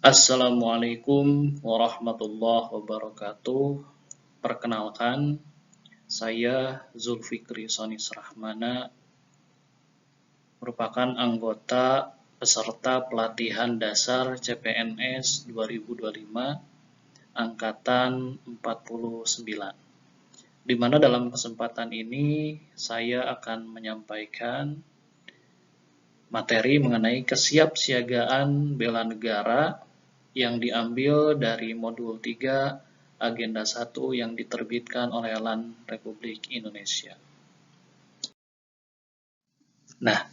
Assalamualaikum warahmatullahi wabarakatuh. Perkenalkan, saya Zulfikri Sonis Rahmana, merupakan anggota peserta pelatihan dasar CPNS 2025 Angkatan 49. Di mana dalam kesempatan ini saya akan menyampaikan materi mengenai kesiapsiagaan bela negara yang diambil dari modul 3 agenda 1 yang diterbitkan oleh LAN Republik Indonesia. Nah,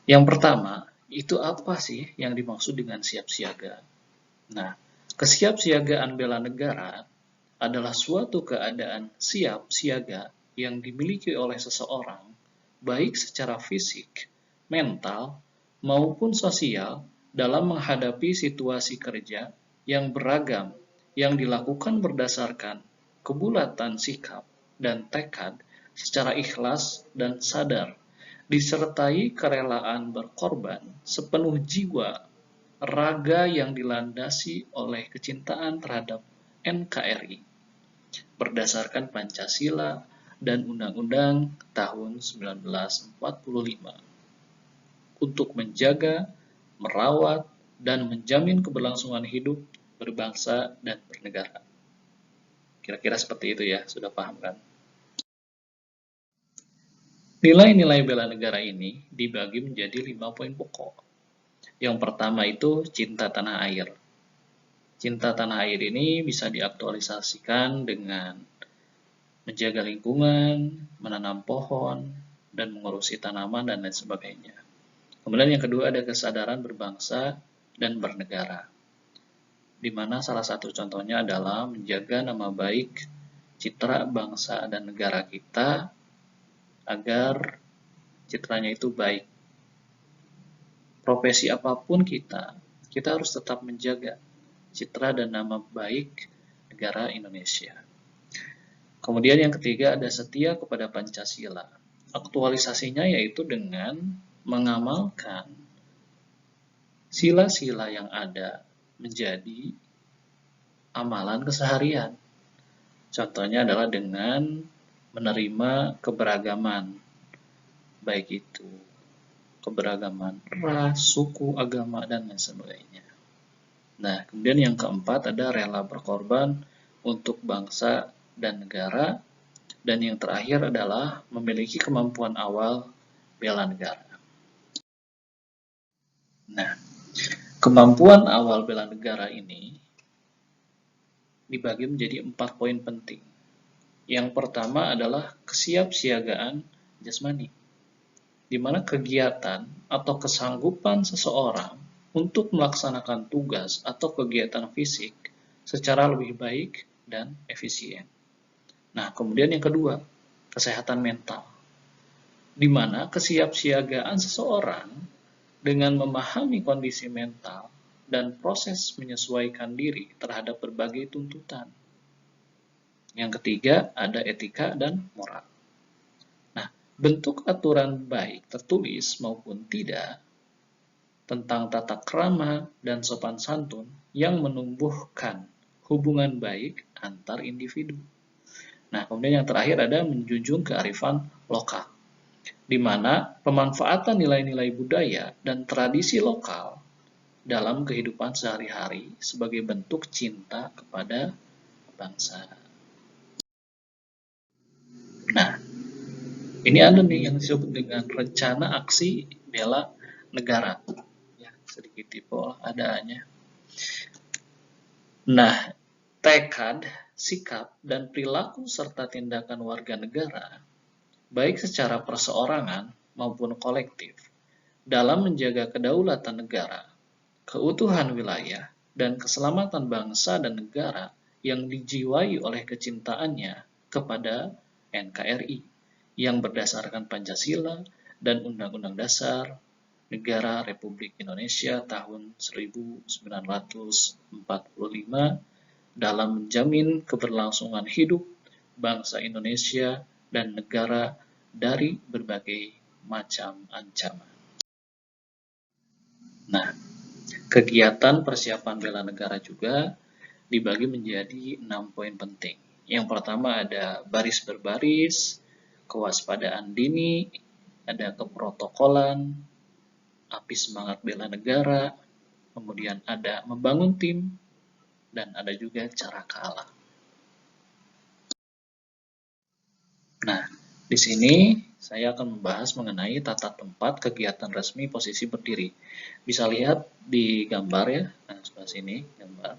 yang pertama, itu apa sih yang dimaksud dengan siap siaga? Nah, kesiapsiagaan bela negara adalah suatu keadaan siap siaga yang dimiliki oleh seseorang, baik secara fisik, mental, maupun sosial dalam menghadapi situasi kerja yang beragam yang dilakukan berdasarkan kebulatan sikap dan tekad secara ikhlas dan sadar, disertai kerelaan berkorban sepenuh jiwa, raga yang dilandasi oleh kecintaan terhadap NKRI, berdasarkan Pancasila dan Undang-Undang tahun 1945, untuk menjaga, merawat, dan menjamin keberlangsungan hidup berbangsa dan bernegara. Kira-kira seperti itu ya, sudah paham kan? Nilai-nilai bela negara ini dibagi menjadi 5 poin pokok. Yang pertama itu cinta tanah air. Cinta tanah air ini bisa diaktualisasikan dengan menjaga lingkungan, menanam pohon, dan mengurusi tanaman, dan lain sebagainya. Kemudian yang kedua ada kesadaran berbangsa dan bernegara, di mana salah satu contohnya adalah menjaga nama baik, citra bangsa dan negara kita, agar citranya itu baik. Profesi apapun kita harus tetap menjaga citra dan nama baik negara Indonesia. Kemudian yang ketiga ada setia kepada Pancasila. Aktualisasinya yaitu dengan mengamalkan sila-sila yang ada menjadi amalan keseharian. Contohnya adalah dengan menerima keberagaman, baik itu keberagaman ras, suku, agama, dan lain sebagainya. Nah, kemudian yang keempat ada rela berkorban untuk bangsa dan negara, dan yang terakhir adalah memiliki kemampuan awal bela negara. Nah, kemampuan awal bela negara ini dibagi menjadi 4 poin penting. Yang pertama adalah kesiapsiagaan jasmani, di mana kegiatan atau kesanggupan seseorang untuk melaksanakan tugas atau kegiatan fisik secara lebih baik dan efisien. Nah, kemudian yang kedua, kesehatan mental, di mana kesiapsiagaan seseorang dengan memahami kondisi mental dan proses menyesuaikan diri terhadap berbagai tuntutan. Yang ketiga, ada etika dan moral. Nah, bentuk aturan baik tertulis maupun tidak tentang tata krama dan sopan santun yang menumbuhkan hubungan baik antar individu. Nah, kemudian yang terakhir ada menjunjung kearifan lokal, di mana pemanfaatan nilai-nilai budaya dan tradisi lokal dalam kehidupan sehari-hari sebagai bentuk cinta kepada bangsa. Nah, ini ada nih yang disebut dengan rencana aksi bela negara. Ya, sedikit tipe adanya. Nah, tekad, sikap, dan perilaku serta tindakan warga negara, baik secara perseorangan maupun kolektif, dalam menjaga kedaulatan negara, keutuhan wilayah, dan keselamatan bangsa dan negara yang dijiwai oleh kecintaannya kepada NKRI yang berdasarkan Pancasila dan Undang-Undang Dasar Negara Republik Indonesia tahun 1945 dalam menjamin keberlangsungan hidup bangsa Indonesia dan negara dari berbagai macam ancaman. Nah, Kegiatan persiapan bela negara juga dibagi menjadi 6 poin penting. Yang pertama ada baris berbaris, kewaspadaan dini, ada keprotokolan, api semangat bela negara, kemudian ada membangun tim, dan ada juga cara kalah. Nah, di sini saya akan membahas mengenai tata tempat kegiatan resmi posisi berdiri. Bisa lihat di gambar ya, nah sebelah sini gambar.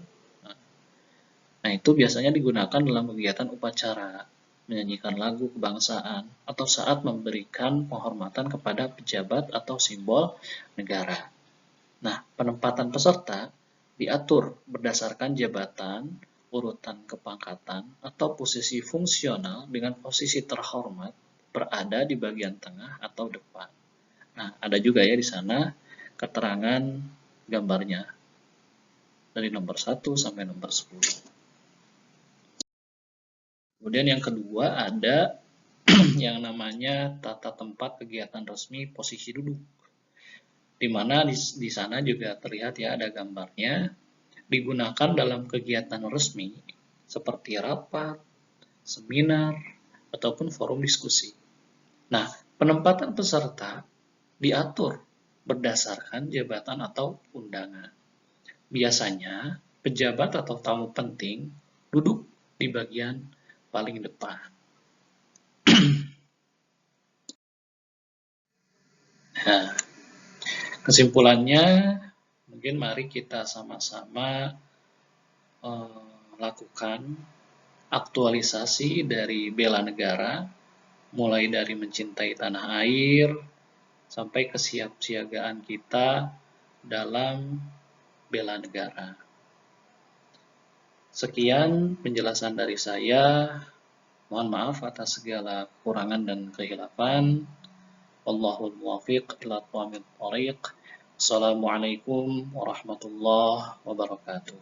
Nah, itu biasanya digunakan dalam kegiatan upacara, menyanyikan lagu kebangsaan, atau saat memberikan penghormatan kepada pejabat atau simbol negara. Nah, penempatan peserta diatur berdasarkan jabatan, urutan kepangkatan, atau posisi fungsional dengan posisi terhormat berada di bagian tengah atau depan. Nah, ada juga ya di sana keterangan gambarnya dari nomor 1 sampai nomor 10. Kemudian yang kedua ada yang namanya tata tempat kegiatan resmi posisi duduk. Di mana di sana juga terlihat ya ada gambarnya, digunakan dalam kegiatan resmi seperti rapat, seminar, ataupun forum diskusi. Nah, penempatan peserta diatur berdasarkan jabatan atau undangan. Biasanya, pejabat atau tamu penting duduk di bagian paling depan. Nah, kesimpulannya, mungkin mari kita sama-sama lakukan aktualisasi dari bela negara, mulai dari mencintai tanah air, sampai kesiapsiagaan kita dalam bela negara. Sekian penjelasan dari saya. Mohon maaf atas segala kekurangan dan kehilafan. Wallahul muwaffiq ila aqwamit thoriq. Assalamualaikum warahmatullahi wabarakatuh.